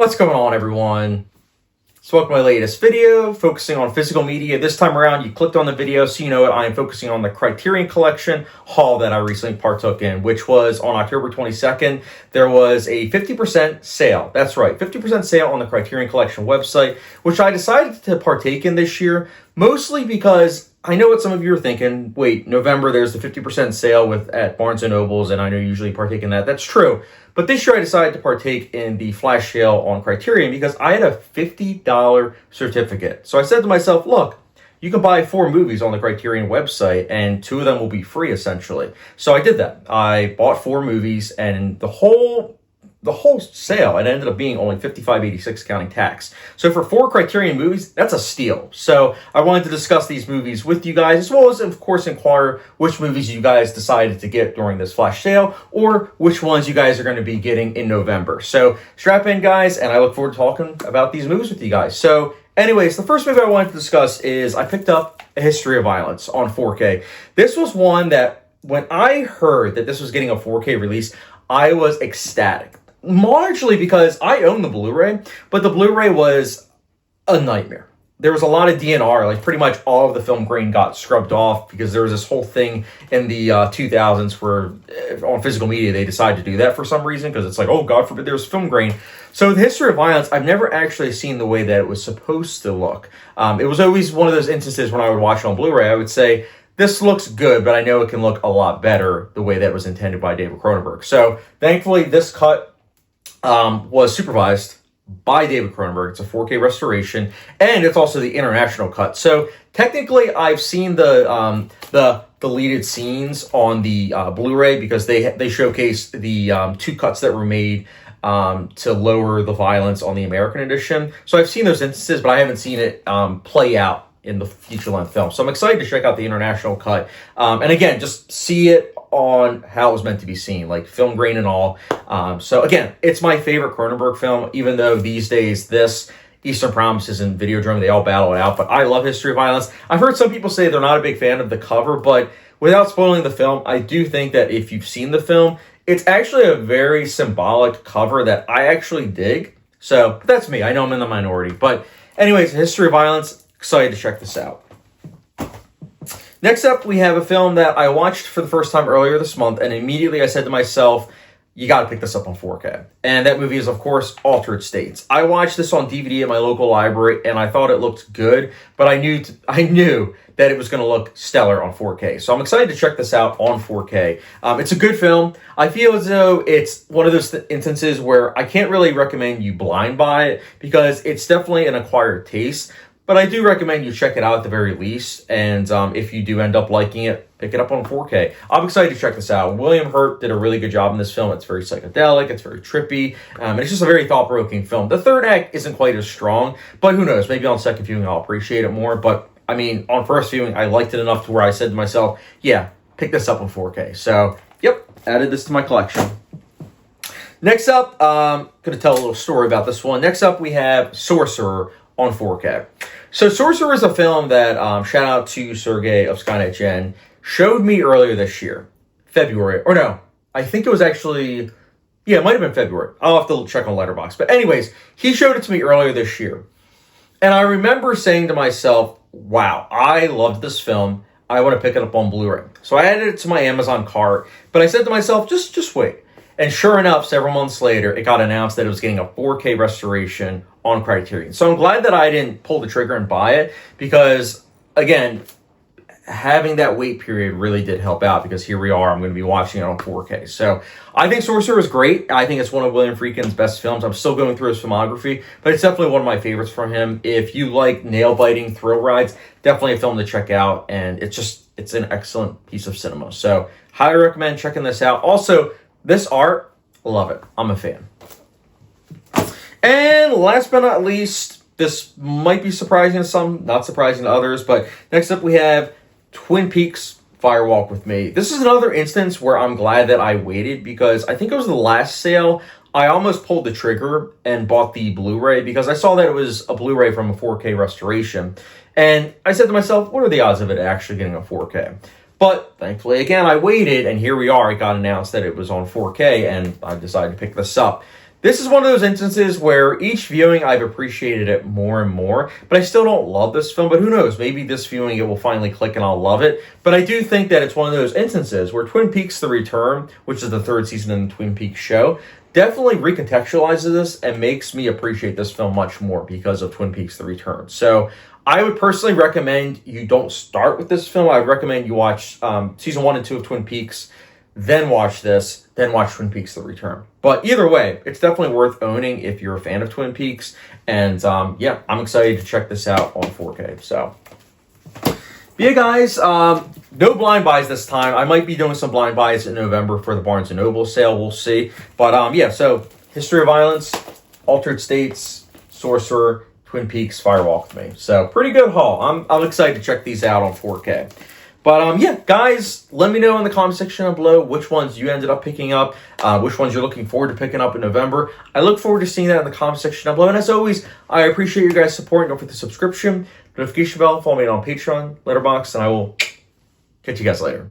What's going on, everyone? So welcome to my latest video, focusing on physical media. This time around, you clicked on the video, so you know I am focusing on the Criterion Collection haul that I recently partook in, which was on October 22nd. There was a 50% sale. That's right, 50% sale on the Criterion Collection website, which I decided to partake in this year, mostly because I know what some of you are thinking. Wait, November, there's the 50% sale at Barnes & Nobles, and I know you usually partake in that. That's true. But this year I decided to partake in the flash sale on Criterion because I had a $50 certificate. So I said to myself, look, you can buy 4 movies on the Criterion website and 2 of them will be free essentially. So I did that. I bought 4 movies and the whole sale, it ended up being only $55.86 counting tax. So for 4 Criterion movies, that's a steal. So I wanted to discuss these movies with you guys, as well as, of course, inquire which movies you guys decided to get during this flash sale, or which ones you guys are going to be getting in November. So strap in, guys, and I look forward to talking about these movies with you guys. So anyways, the first movie I wanted to discuss is I picked up A History of Violence on 4K. This was one that when I heard that this was getting a 4K release, I was ecstatic. Largely because I own the Blu-ray, but the Blu-ray was a nightmare. There was a lot of DNR, like pretty much all of the film grain got scrubbed off because there was this whole thing in the 2000s where on physical media they decided to do that for some reason because it's like, oh, God forbid there's film grain. So the History of Violence, I've never actually seen the way that it was supposed to look. It was always one of those instances when I would watch it on Blu-ray, I would say, this looks good, but I know it can look a lot better the way that was intended by David Cronenberg. So thankfully this cut was supervised by David Cronenberg. It's a 4K restoration, and it's also the international cut. So technically, I've seen the deleted scenes on the Blu-ray because they showcase the 2 cuts that were made to lower the violence on the American edition. So I've seen those instances, but I haven't seen it play out in the feature-length film. So I'm excited to check out the international cut. And again, just see it on how it was meant to be seen, like film grain and all. So again, it's my favorite Cronenberg film, even though these days this, Eastern Promises, and Videodrome, they all battle it out. But I love History of Violence. I've heard some people say they're not a big fan of the cover, but without spoiling the film, I do think that if you've seen the film, it's actually a very symbolic cover that I actually dig. So that's me. I know I'm in the minority. But anyways, History of Violence, excited to check this out. Next up, we have a film that I watched for the first time earlier this month, and immediately I said to myself, you got to pick this up on 4K. And that movie is, of course, Altered States. I watched this on DVD at my local library, and I thought it looked good, but I knew that it was going to look stellar on 4K. So I'm excited to check this out on 4K. It's a good film. I feel as though it's one of those instances where I can't really recommend you blind buy it because it's definitely an acquired taste. But I do recommend you check it out at the very least. And if you do end up liking it, pick it up on 4K. I'm excited to check this out. William Hurt did a really good job in this film. It's very psychedelic. It's very trippy. And it's just a very thought-provoking film. The third act isn't quite as strong, but who knows? Maybe on second viewing, I'll appreciate it more. But, I mean, on first viewing, I liked it enough to where I said to myself, yeah, pick this up on 4K. So, yep, added this to my collection. Next up, I'm going to tell a little story about this one. Next up, we have Sorcerer on 4K. So Sorcerer is a film that, shout out to Sergey of Skynet Gen, showed me earlier this year. February. Or no, I think it was actually, yeah, it might have been February. I'll have to check on Letterboxd. But anyways, he showed it to me earlier this year. And I remember saying to myself, wow, I loved this film. I want to pick it up on Blu-ray. So I added it to my Amazon cart. But I said to myself, just wait. And sure enough, several months later, it got announced that it was getting a 4K restoration on Criterion. So I'm glad that I didn't pull the trigger and buy it because, again, having that wait period really did help out because here we are. I'm going to be watching it on 4K. So I think Sorcerer is great. I think it's one of William Friedkin's best films. I'm still going through his filmography, but it's definitely one of my favorites from him. If you like nail-biting thrill rides, definitely a film to check out. And it's an excellent piece of cinema. So highly recommend checking this out. Also, this art, love it. I'm a fan. And last but not least, this might be surprising to some, not surprising to others, but next up we have Twin Peaks Fire Walk with Me. This is another instance where I'm glad that I waited because I think it was the last sale. I almost pulled the trigger and bought the Blu-ray because I saw that it was a Blu-ray from a 4K restoration. And I said to myself, what are the odds of it actually getting a 4K? But thankfully, again, I waited, and here we are. It got announced that it was on 4K, and I decided to pick this up. This is one of those instances where each viewing I've appreciated it more and more, but I still don't love this film. But who knows? Maybe this viewing it will finally click and I'll love it. But I do think that it's one of those instances where Twin Peaks: The Return, which is the third season in the Twin Peaks show, definitely recontextualizes this and makes me appreciate this film much more because of Twin Peaks: The Return. So I would personally recommend you don't start with this film. I would recommend you watch season 1 and 2 of Twin Peaks, then watch this, then watch Twin Peaks: The Return. But either way, it's definitely worth owning if you're a fan of Twin Peaks. And yeah, I'm excited to check this out on 4K. So yeah, guys, no blind buys this time. I might be doing some blind buys in November for the Barnes & Noble sale. We'll see. But yeah, so History of Violence, Altered States, Sorcerer, Twin Peaks, Firewalk with Me. So pretty good haul. I'm excited to check these out on 4K. But yeah, guys, let me know in the comment section down below which ones you ended up picking up, which ones you're looking forward to picking up in November. I look forward to seeing that in the comment section down below. And as always, I appreciate you guys' support. Don't forget the subscription, notification bell, follow me on Patreon, Letterboxd, and I will catch you guys later.